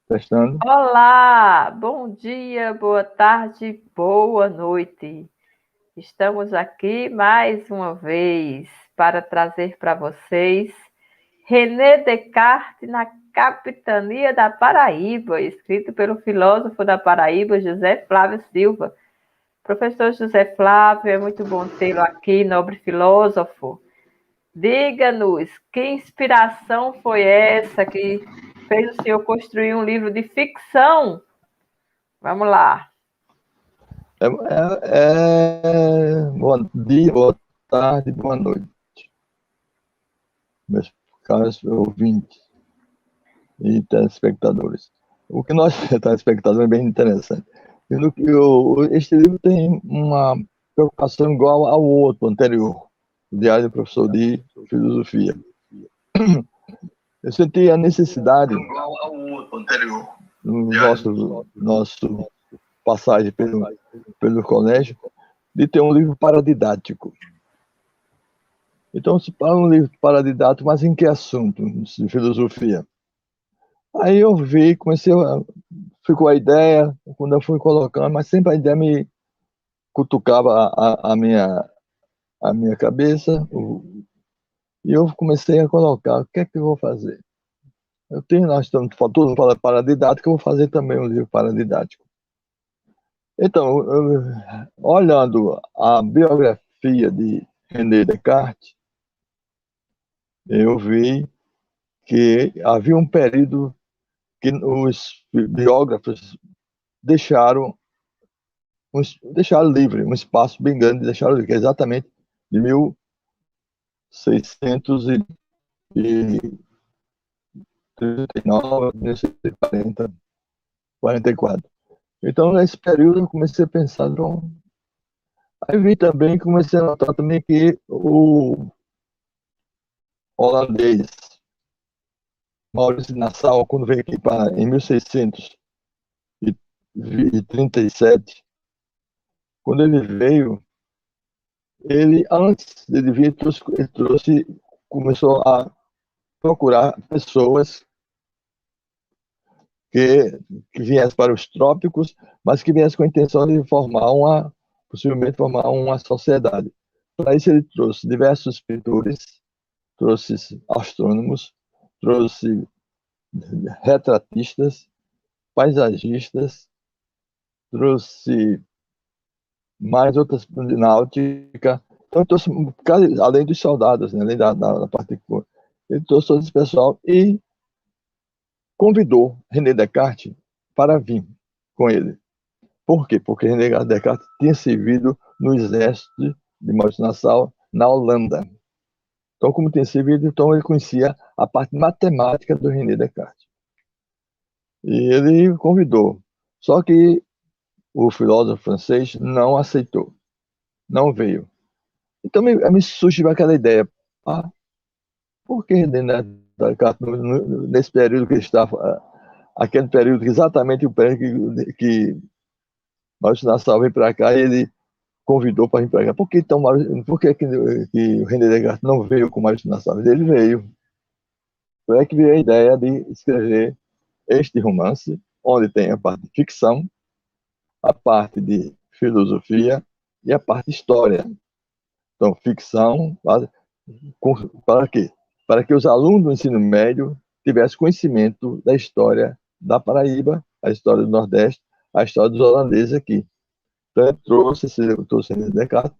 Testando. Olá, bom dia, boa tarde, boa noite. Estamos aqui mais uma vez para trazer para vocês René Descartes na capitania da Paraíba, escrito pelo filósofo da Paraíba, José Flávio Silva. Professor José Flávio, é muito bom tê-lo aqui, nobre filósofo. Diga-nos, que inspiração foi essa que fez o senhor construir um livro de ficção? Vamos lá. Bom dia, boa tarde, boa noite, meus caros ouvintes e telespectadores. O que nós, telespectadores, é bem interessante. Este livro tem uma preocupação igual ao outro anterior, o Diário do Professor de Filosofia. Eu senti a necessidade, Igual ao outro anterior. no nosso passagem pelo colégio, de ter um livro paradidático. Então, se para um livro paradidático, mas em que assunto? De filosofia. Aí eu vi, ficou a ideia, quando eu fui colocando, mas sempre a ideia me cutucava a minha cabeça, e eu comecei a colocar, o que é que eu vou fazer? Nós estamos, todo mundo fala paradidático, eu vou fazer também um livro paradidático. Então, olhando a biografia de René Descartes, eu vi que havia um período que os biógrafos deixaram, deixaram livre, um espaço bem grande, deixaram livre, que é exatamente de 1639, 1640, 44. Então, nesse período, eu comecei a pensar, bom, aí vi também, comecei a notar também que o holandês Maurício Nassau, quando veio aqui em 1637, quando ele veio, antes dele vir, começou a procurar pessoas que, que viessem para os trópicos, mas que viessem com a intenção de possivelmente formar uma sociedade. Para isso ele trouxe diversos pintores, trouxe astrônomos, trouxe retratistas, paisagistas, trouxe mais outras náutica. Então, ele trouxe, além dos soldados, né, além da parte. Ele trouxe todo esse pessoal e convidou René Descartes para vir com ele. Por quê? Porque René Descartes tinha servido no exército de Maurício Nassau na Holanda. Então, como tinha servido, então ele conhecia a parte matemática do René Descartes. E ele convidou. Só que o filósofo francês não aceitou, não veio. Então me surgiu aquela ideia, por que René Descartes, nesse período que ele estava, aquele período, exatamente o período que Maurício Nassau veio para cá, e ele convidou para vir para cá. Por que, então, que o René Descartes não veio com Maurício Nassau? Ele veio. Foi aí que veio a ideia de escrever este romance, onde tem a parte de ficção, a parte de filosofia e a parte de história. Então, ficção, para quê? Para que os alunos do ensino médio tivessem conhecimento da história da Paraíba, a história do Nordeste, a história dos holandeses aqui. Então, ele trouxe Descartes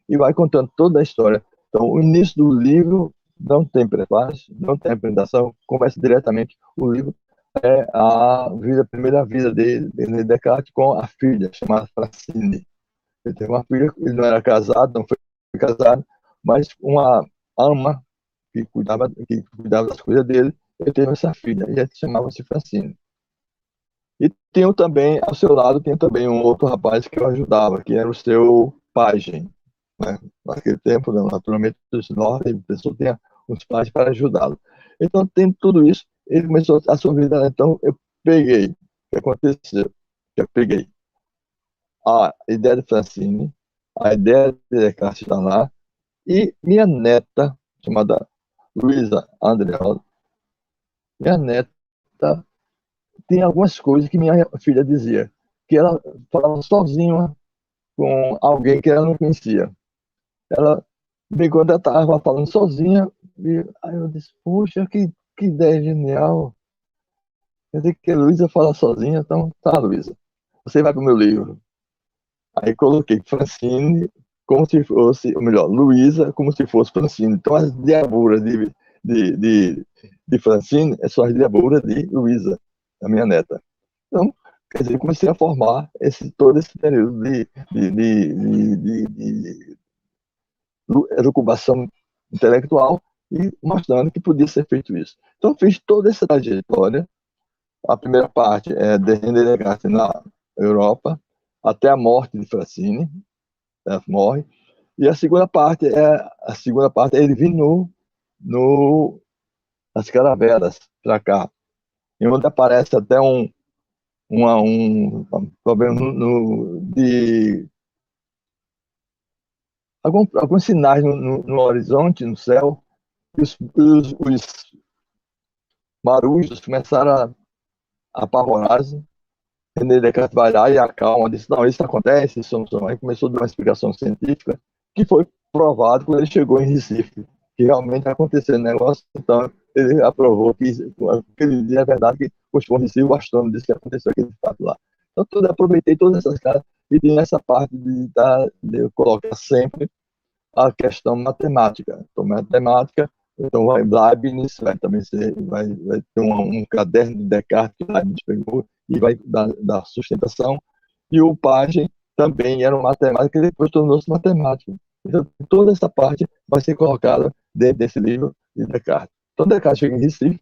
e vai contando toda a história. Então, o início do livro não tem prefácio, não tem apresentação, começa diretamente. O livro é a primeira vida de Descartes com a filha, chamada Francine. Ele teve uma filha, ele não era casado, não foi casado, mas uma ama que cuidava das coisas dele, ele teve essa filha, e ela chamava-se Francine. E tinha também, ao seu lado, tinha também um outro rapaz que o ajudava, que era o seu pajem. Né? Naquele tempo, naturalmente, a pessoa tinha uns pais para ajudá-lo. Então, tendo tudo isso, ele começou a sua vida. Então, eu peguei, o que aconteceu? Eu peguei a ideia de Francine, a ideia de Descartes está lá, e minha neta, chamada Luísa Andreola, minha neta tem algumas coisas que minha filha dizia, que ela falava sozinha com alguém que ela não conhecia. Ela, bem quando ela estava falando sozinha, e aí eu disse, puxa, que ideia genial. Quer dizer que a Luísa fala sozinha, então tá, Luísa, você vai para o meu livro. Aí coloquei Francine como se fosse, ou melhor, Luísa como se fosse Francine. Então as diaburas de Francine são as diaburas de Luísa, a minha neta. Então, quer dizer, comecei a formar todo esse período de elucubração intelectual e mostrando que podia ser feito isso. Então, fiz toda essa trajetória. A primeira parte é de René Descartes na Europa, até a morte de Francine, ela morre. E a segunda parte ele vindo nas caravelas para cá, e onde aparece até um problema de alguns sinais no horizonte, no céu, e os marujos começaram a apavorar-se. René Descartes vai lá e acalma, disse, não, isso acontece, isso não. Aí começou a dar uma explicação científica, que foi provado quando ele chegou em Recife, que realmente aconteceu o negócio, então ele aprovou que aquele dia é verdade, que postou em Recife, o astrônomo disse que aconteceu aquele fato lá. Então aproveitei todas essas caras e tem essa parte de eu colocar sempre a questão matemática. Então, matemática, então Leibniz vai ter um caderno de Descartes que Leibniz pegou e vai dar sustentação. E o Paget também era um matemático que depois tornou-se matemático. Então, toda essa parte vai ser colocada dentro desse livro de Descartes. Então, Descartes chega em Recife,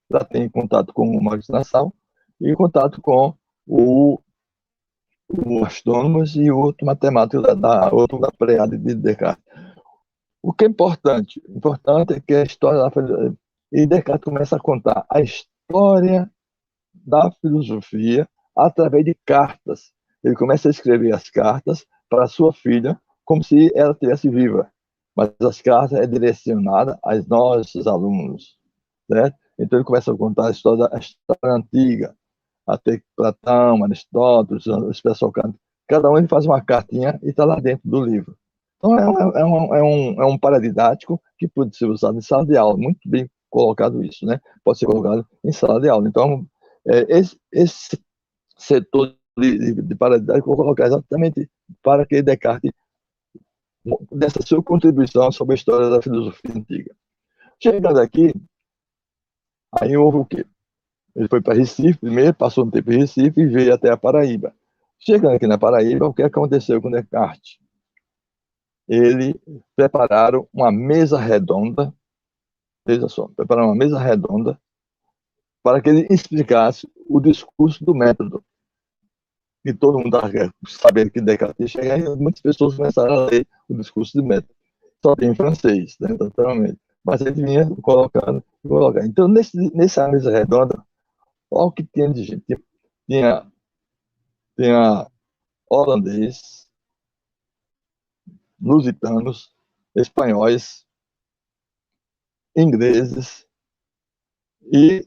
já tem contato com o Maurício Nassau e contato com o astrônomo e o outro matemático outro da Pleiade de Descartes. O que é importante? Importante é que a história da filosofia, e Descartes começa a contar a história da filosofia através de cartas. Ele começa a escrever as cartas para sua filha como se ela estivesse viva. Mas as cartas é direcionada a nós, os alunos, certo? Então ele começa a contar a história antiga, até Platão, Aristóteles, os pessoal cada um ele faz uma cartinha e está lá dentro do livro. Então é um paradidático que pode ser usado em sala de aula, muito bem colocado isso, né? Pode ser colocado em sala de aula. Então, esse setor de paradidático eu vou colocar exatamente para que Descartes dessa sua contribuição sobre a história da filosofia antiga. Chegando aqui, aí houve o quê? Ele foi para Recife primeiro, passou um tempo em Recife e veio até a Paraíba. Chegando aqui na Paraíba, o que aconteceu com Descartes? Eles prepararam uma mesa redonda, veja só, prepararam uma mesa redonda para que ele explicasse o discurso do método. E todo mundo estava sabendo que Descartes ia chegar, e muitas pessoas começaram a ler o discurso do método. Só tem em francês, né, naturalmente. Mas ele vinha colocando. Então, nessa mesa redonda, olha o que tinha de gente. Tinha holandês, lusitanos, espanhóis, ingleses e,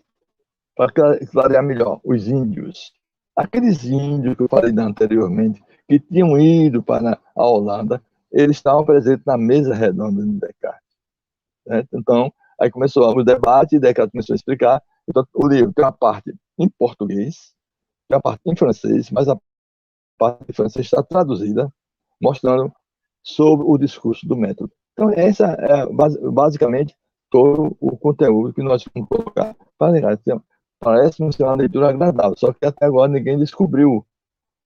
para clarear melhor, os índios. Aqueles índios que eu falei anteriormente, que tinham ido para a Holanda, eles estavam presentes na mesa redonda de Descartes. Certo? Então, aí começou o debate, e Descartes começou a explicar. Então, o livro tem uma parte em português, tem uma parte em francês, mas a parte em francês está traduzida, mostrando sobre o discurso do método. Então, essa é basicamente todo o conteúdo que nós vamos colocar para ler. Parece ser uma leitura agradável, só que até agora ninguém descobriu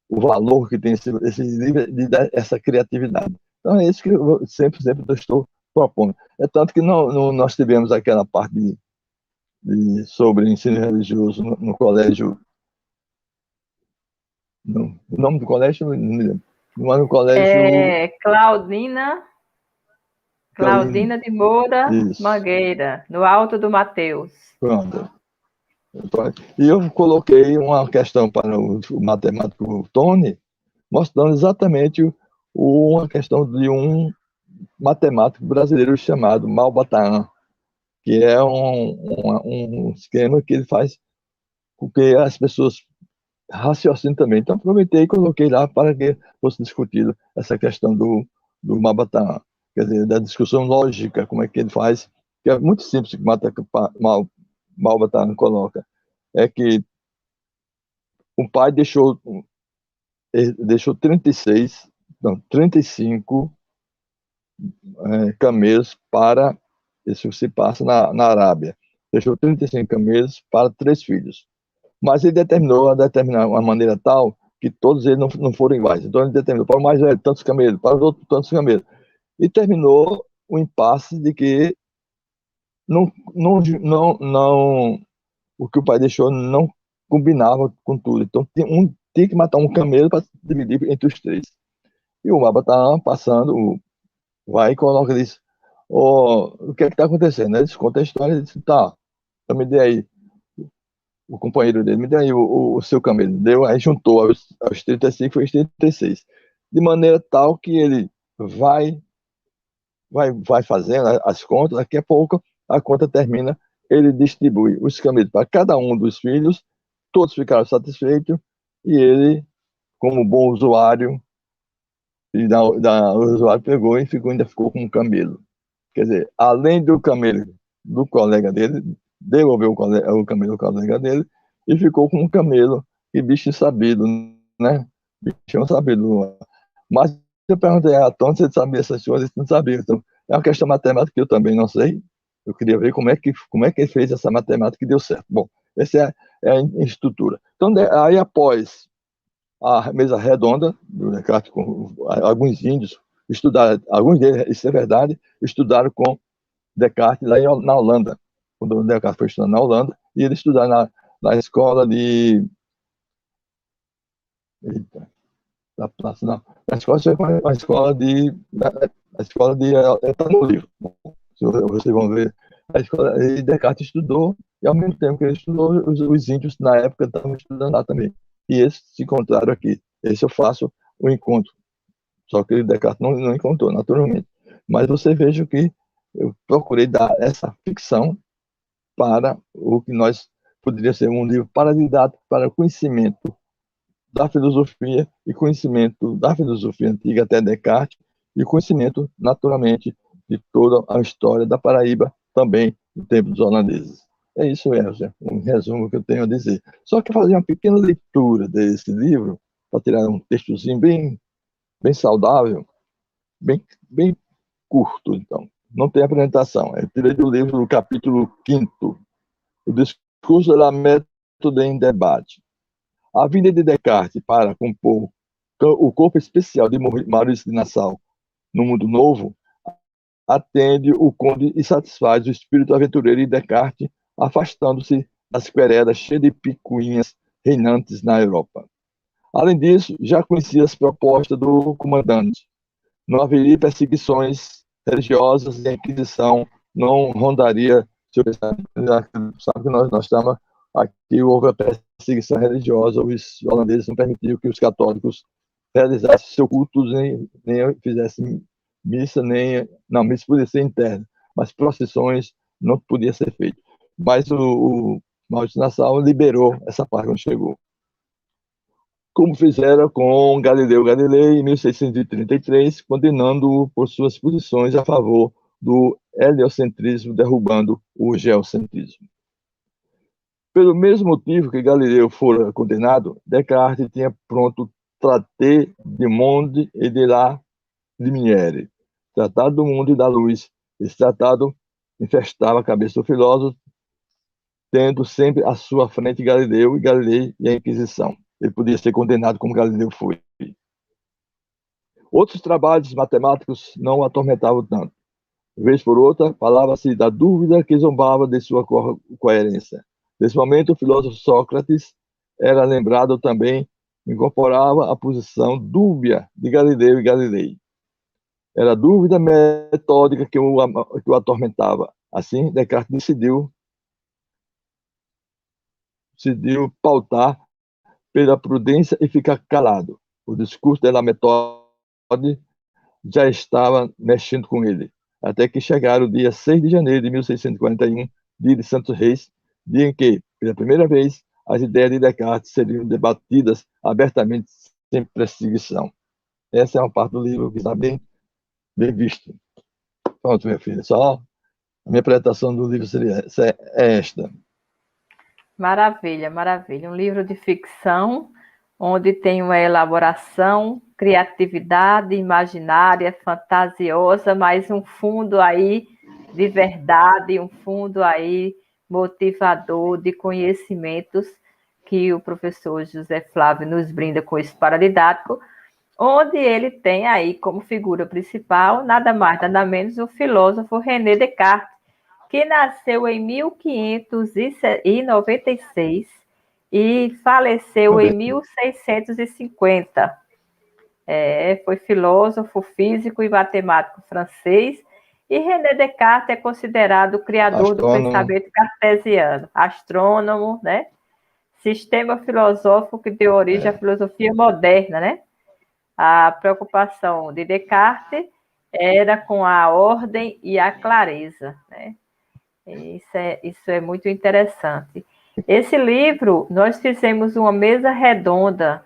o valor que tem esse livro, essa criatividade. Então, é isso que eu sempre estou propondo. É tanto que nós tivemos aquela parte sobre ensino religioso no colégio. O nome do colégio não me lembro. Mas no colégio. Claudina de Moura Isso. Mangueira, no Alto do Mateus. Pronto. E eu coloquei uma questão para o matemático Tony, mostrando exatamente uma questão de um matemático brasileiro chamado Malbataan, que é um esquema que ele faz porque as pessoas raciocinem também. Então, aproveitei e coloquei lá para que fosse discutido essa questão do Mabatan, quer dizer, da discussão lógica, como é que ele faz, que é muito simples que Mabatan coloca. É que o pai deixou 36, não, 35 camelos para, isso se passa na Arábia, deixou 35 camelos para 3 filhos. Mas ele determinou a determinar uma maneira tal que todos eles não foram iguais. Então ele determinou para o mais velho tantos camelos, para os outros tantos camelos. E terminou o impasse de que o que o pai deixou não combinava com tudo. Então tinha que matar um camelo para dividir entre os 3. E o Maba está passando, vai e coloca isso. O que é que está acontecendo? Eles contam a história e dizem, tá, eu me dei aí. O companheiro dele, me deu aí o seu camelo. Deu, aí juntou aos 35, foi aos 36. De maneira tal que ele vai fazendo as contas, daqui a pouco a conta termina, ele distribui os camelos para cada um dos filhos, todos ficaram satisfeitos, e ele, como bom usuário, o usuário pegou e ainda ficou com um camelo. Quer dizer, além do camelo do colega dele, devolveu o camelo ao colega dele e ficou com um camelo. Que bicho sabido, né? Bicho sabido. Mas eu perguntei a Tom se ele sabia essas coisas, ele não sabia. Então, é uma questão matemática que eu também não sei. Eu queria ver como é que ele fez essa matemática e deu certo. Bom, essa é a estrutura. Então, aí após a mesa redonda do Descartes, com alguns índios estudaram, alguns deles, isso é verdade, estudaram com Descartes lá na Holanda, quando o Descartes foi estudando na Holanda, e ele estudou na escola de... Eita, não, a escola foi a escola de... A escola de... Está no livro. Vocês vão ver. A escola, e Descartes estudou, e ao mesmo tempo que ele estudou, os índios na época estavam estudando lá também. E esses se encontraram aqui. Esse eu faço o encontro. Só que Descartes não encontrou, naturalmente. Mas você veja que eu procurei dar essa ficção para o que nós poderia ser um livro paradidático para conhecimento da filosofia e conhecimento da filosofia antiga até Descartes e conhecimento, naturalmente, de toda a história da Paraíba, também no tempo dos holandeses. É isso, Elza, um resumo que eu tenho a dizer. Só que fazer uma pequena leitura desse livro, para tirar um textozinho bem saudável, bem curto, então. Não tem apresentação. Eu tirei do livro do capítulo 5º, o discurso da método em debate. A vinda de Descartes para compor o corpo especial de Maurício de Nassau no Mundo Novo atende o conde e satisfaz o espírito aventureiro de Descartes, afastando-se das queredas cheias de picuinhas reinantes na Europa. Além disso, já conhecia as propostas do comandante. Não haveria perseguições religiosas e a Inquisição não rondaria seu pensamento. Sabe que nós estamos aqui, houve a perseguição religiosa, os holandeses não permitiam que os católicos realizassem seu culto, nem fizessem missa, não, missa podia ser interna, mas procissões não podia ser feito. Mas o Maurício de Nassau liberou essa parte quando chegou. Como fizeram com Galileu Galilei em 1633, condenando-o por suas posições a favor do heliocentrismo, derrubando o geocentrismo. Pelo mesmo motivo que Galileu fora condenado, Descartes tinha pronto Traité du monde et de la lumière, Tratado do Mundo e da Luz. Esse tratado infestava a cabeça do filósofo, tendo sempre à sua frente Galileu e Galilei e a Inquisição. Ele podia ser condenado como Galileu foi. Outros trabalhos matemáticos não o atormentavam tanto. Vez por outra, falava-se da dúvida que zombava de sua coerência. Nesse momento, o filósofo Sócrates era lembrado também, incorporava a posição dúbia de Galileu e Galilei. Era a dúvida metódica que o atormentava. Assim, Descartes decidiu pautar pela prudência e ficar calado. O discurso da metode já estava mexendo com ele, até que chegaram o dia 6 de janeiro de 1641, dia de Santos Reis, dia em que, pela primeira vez, as ideias de Descartes seriam debatidas abertamente, sem perseguição. Essa é uma parte do livro que está bem visto. Pronto, minha filha, só a minha apresentação do livro seria esta. Maravilha, maravilha. Um livro de ficção, onde tem uma elaboração, criatividade, imaginária, fantasiosa, mas um fundo aí de verdade, um fundo aí motivador de conhecimentos que o professor José Flávio nos brinda com esse paradidático, onde ele tem aí como figura principal, nada mais, nada menos, o filósofo René Descartes, que nasceu em 1596 e faleceu em 1650. Foi filósofo, físico e matemático francês, e René Descartes é considerado o criador do pensamento cartesiano, astrônomo, né? Sistema filosófico que deu origem à filosofia moderna, né? A preocupação de Descartes era com a ordem e a clareza, né? Isso é muito interessante. Esse livro, nós fizemos uma mesa redonda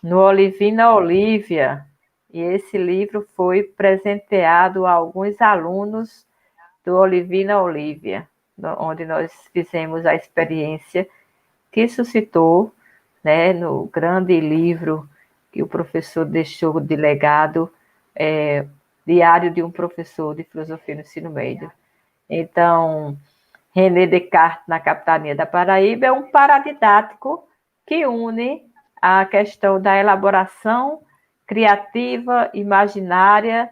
no Olivina Olívia, e esse livro foi presenteado a alguns alunos do Olivina Olívia, onde nós fizemos a experiência que suscitou, né, no grande livro que o professor deixou de legado, Diário de um Professor de Filosofia no Ensino Médio. Então, René Descartes, na Capitania da Paraíba, é um paradidático que une a questão da elaboração criativa, imaginária,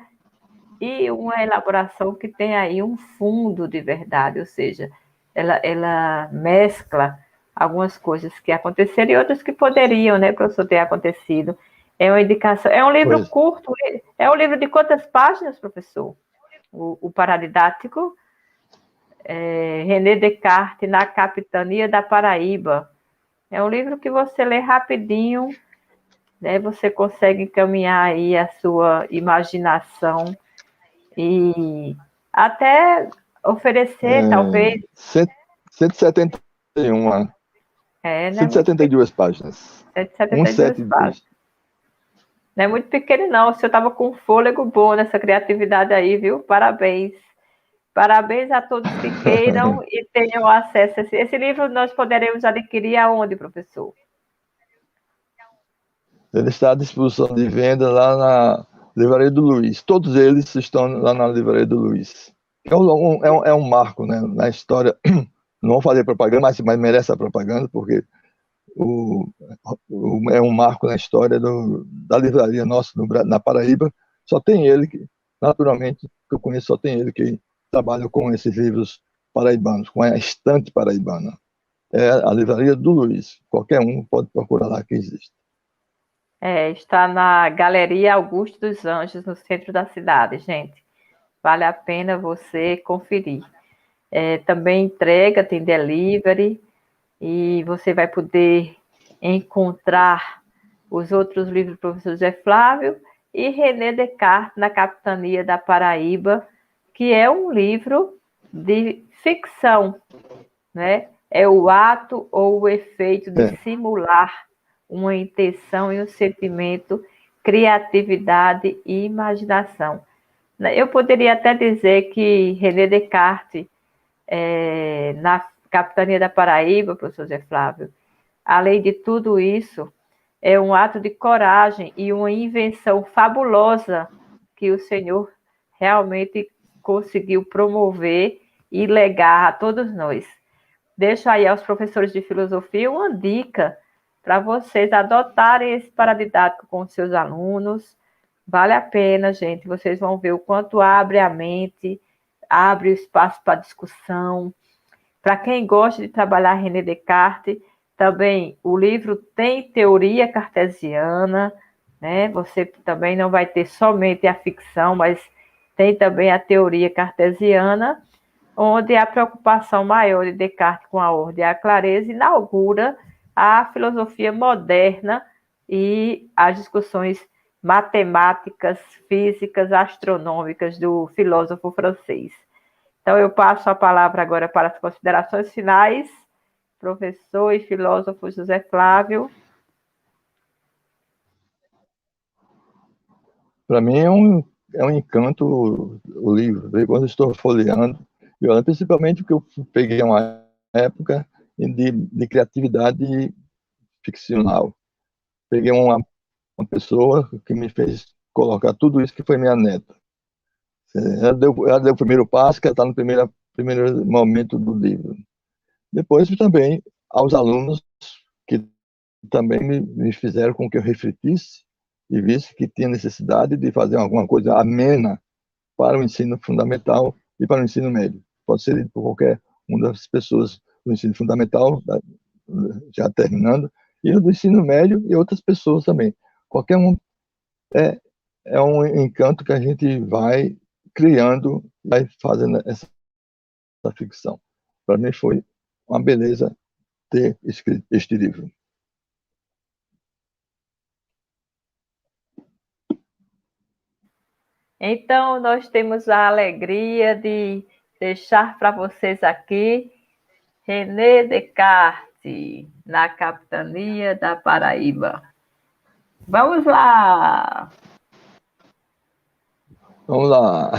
e uma elaboração que tem aí um fundo de verdade, ou seja, ela mescla algumas coisas que aconteceram e outras que poderiam, né, professor, ter acontecido. É uma indicação, é um livro curto, é um livro de quantas páginas, professor? O paradidático? René Descartes, na Capitania da Paraíba. É um livro que você lê rapidinho, né? Você consegue encaminhar aí a sua imaginação e até oferecer, talvez... 171, né? 172 páginas. 172 páginas. Não é muito pequeno, não. O senhor estava com um fôlego bom nessa criatividade aí, viu? Parabéns. Parabéns a todos que queiram e tenham acesso a esse livro. Nós poderemos adquirir aonde, professor? Ele está à disposição de venda lá na Livraria do Luiz. Todos eles estão lá na Livraria do Luiz. É um marco, né, na história. Não vou fazer propaganda, mas merece a propaganda, porque é um marco na história da livraria nossa na Paraíba. Só tem ele, naturalmente, que eu conheço, só tem ele que trabalha com esses livros paraibanos, com a estante paraibana. É a Livraria do Luiz. Qualquer um pode procurar lá que existe. Está na Galeria Augusto dos Anjos, no centro da cidade, gente. Vale a pena você conferir. Também entrega, tem delivery, e você vai poder encontrar os outros livros do professor José Flávio e René Descartes, na Capitania da Paraíba, que é um livro de ficção, né? É o ato ou o efeito de simular uma intenção e um sentimento, criatividade e imaginação. Eu poderia até dizer que René Descartes, na Capitania da Paraíba, professor Zé Flávio, além de tudo isso, é um ato de coragem e uma invenção fabulosa que o Senhor realmente conseguiu promover e legar a todos nós. Deixo aí aos professores de filosofia uma dica para vocês adotarem esse paradidático com os seus alunos. Vale a pena, gente. Vocês vão ver o quanto abre a mente, abre o espaço para discussão. Para quem gosta de trabalhar René Descartes, também o livro tem teoria cartesiana, né? Você também não vai ter somente a ficção, mas tem também a teoria cartesiana, onde a preocupação maior de Descartes com a ordem e a clareza inaugura a filosofia moderna e as discussões matemáticas, físicas, astronômicas do filósofo francês. Então, eu passo a palavra agora para as considerações finais, professor e filósofo José Flávio? Para mim é um encanto o livro. Quando estou folheando, principalmente porque eu peguei uma época de criatividade ficcional. Peguei uma pessoa que me fez colocar tudo isso que foi minha neta. Ela deu o primeiro passo, que ela está no primeiro momento do livro. Depois também aos alunos que também me fizeram com que eu refletisse e visse que tinha necessidade de fazer alguma coisa amena para o ensino fundamental e para o ensino médio. Pode ser por qualquer uma das pessoas do ensino fundamental, já terminando, e do ensino médio e outras pessoas também. Qualquer um é, é um encanto que a gente vai criando, vai fazendo essa ficção. Para mim foi uma beleza ter escrito este livro. Então, nós temos a alegria de deixar para vocês aqui René Descartes, na capitania da Paraíba. Vamos lá! Vamos lá.